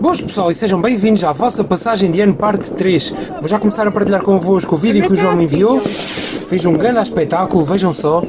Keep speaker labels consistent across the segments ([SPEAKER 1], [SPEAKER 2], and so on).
[SPEAKER 1] Boas pessoal e sejam bem-vindos à vossa passagem de ano parte 3. Vou já começar a partilhar convosco o vídeo que o João me enviou. Fiz um grande espetáculo, vejam só.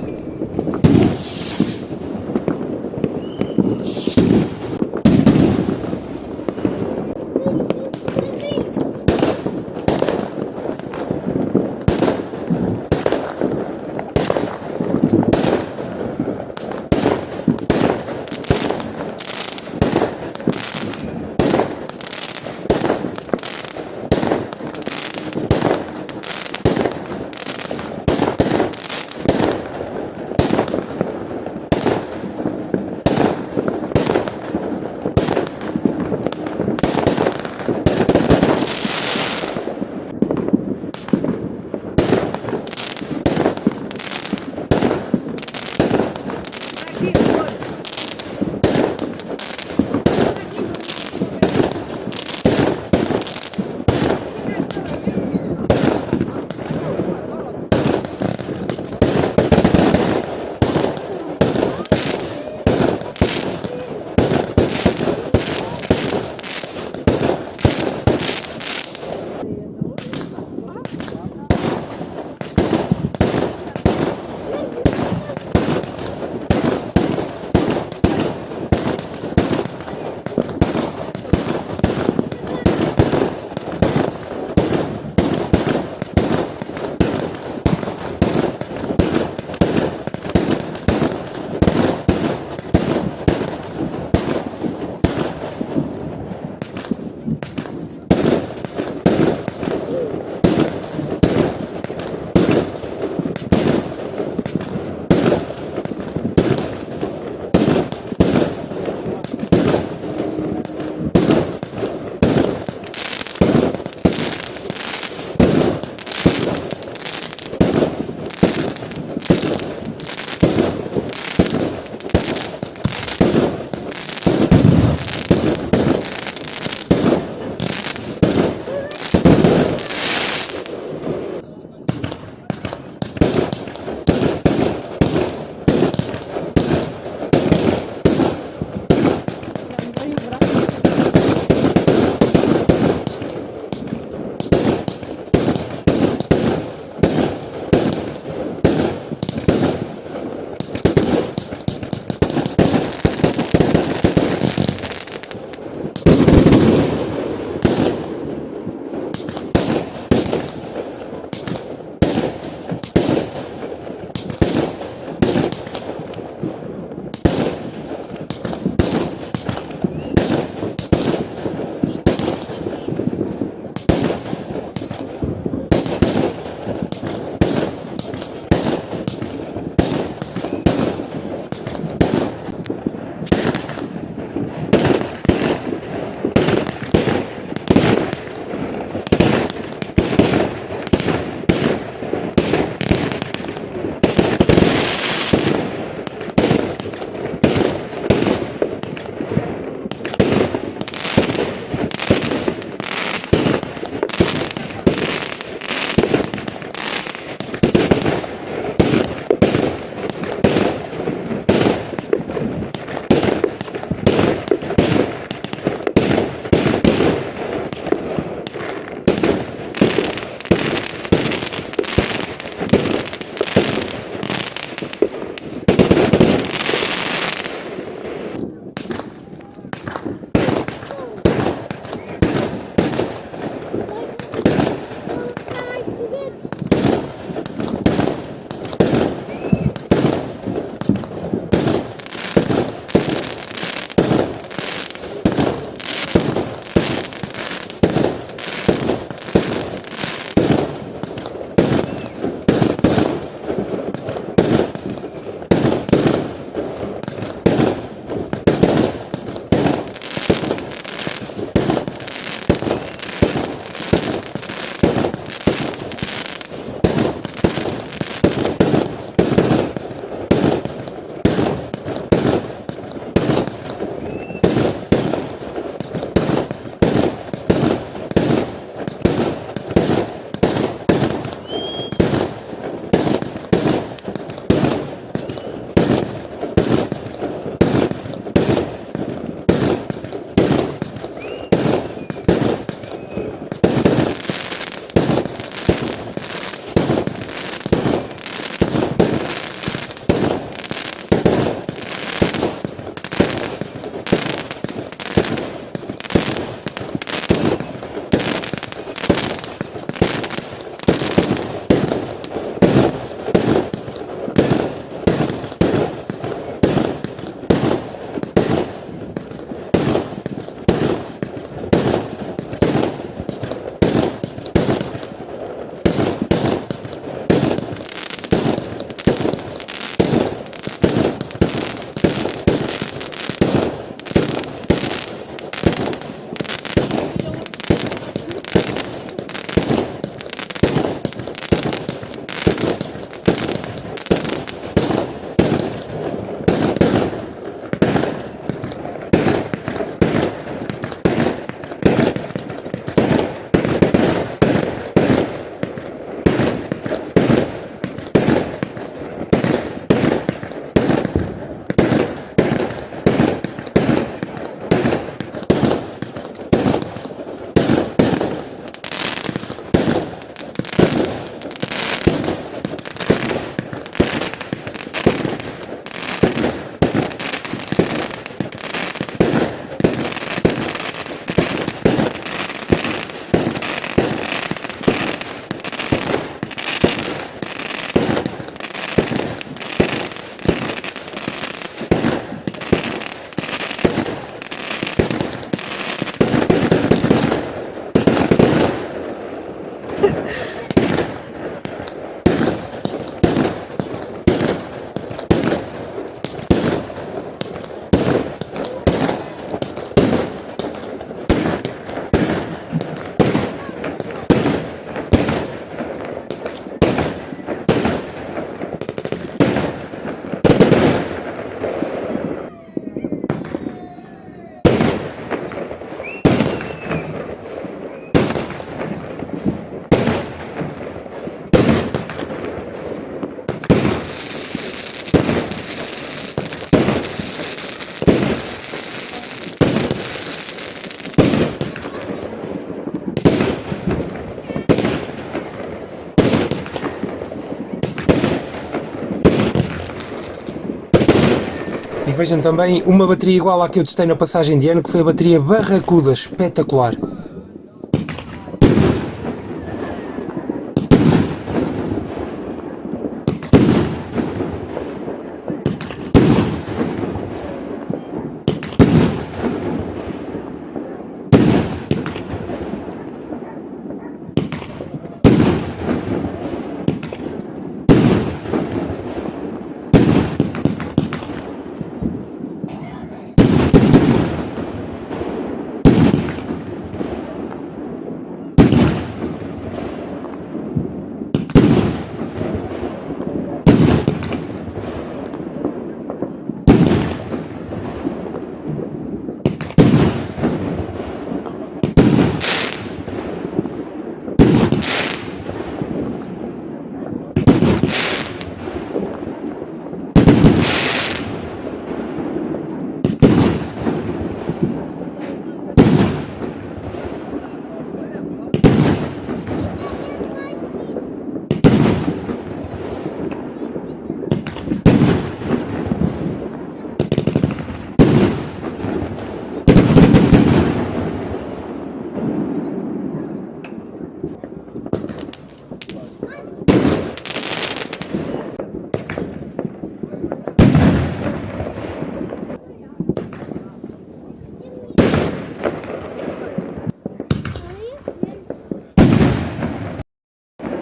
[SPEAKER 1] vejam também uma bateria igual à que eu testei na passagem de ano, que foi a bateria Barracuda, espetacular.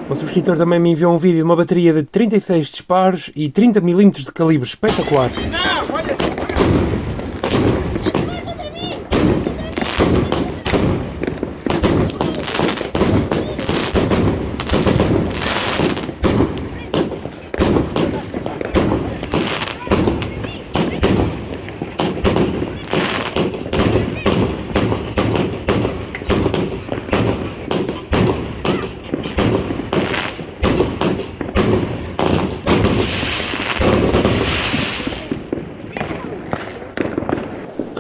[SPEAKER 1] O subscritor também me enviou um vídeo de uma bateria de 36 disparos e 30mm de calibre, espetacular.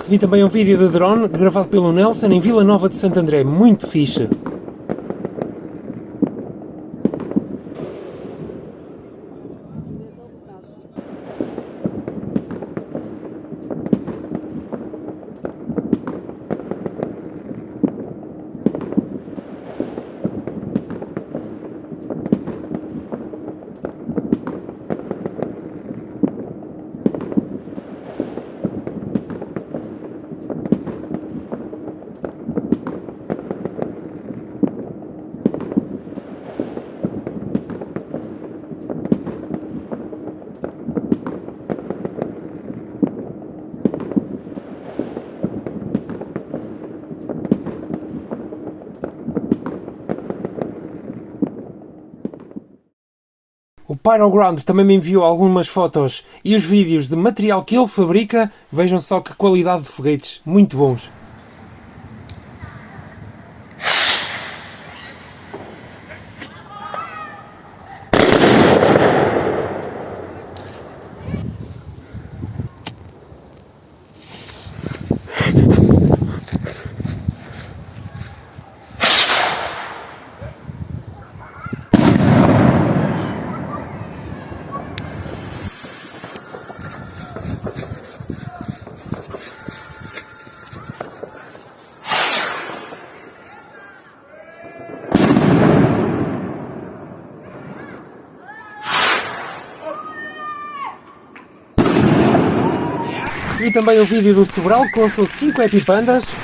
[SPEAKER 1] Recebi também um vídeo de drone gravado pelo Nelson em Vila Nova de Santo André, muito fixe. O Pyroground também me enviou algumas fotos e os vídeos de material que ele fabrica. Vejam só que qualidade de foguetes, muito bons. Recebi também o vídeo do Sobral que lançou 5 Epipandas.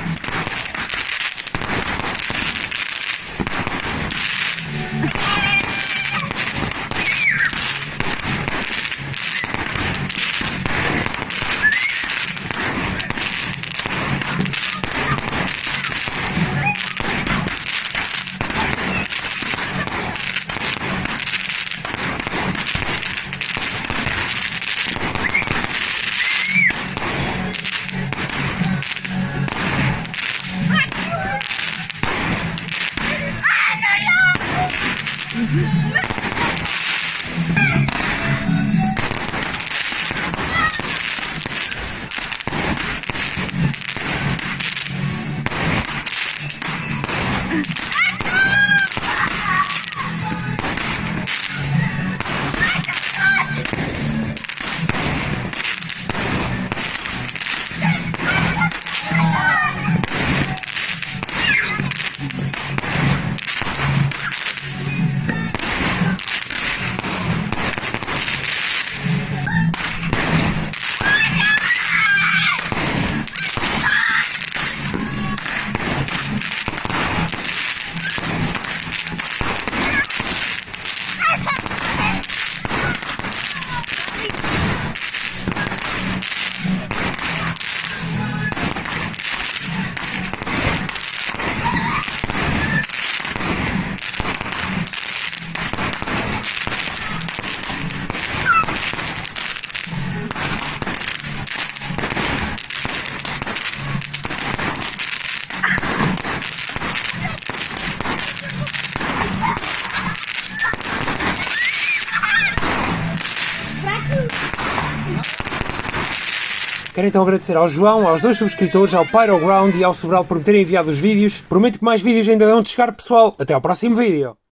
[SPEAKER 1] Quero então agradecer ao João, aos 2 subscritores, ao Pyroground e ao Sobral por me terem enviado os vídeos. Prometo que mais vídeos ainda vão de chegar, pessoal. Até ao próximo vídeo.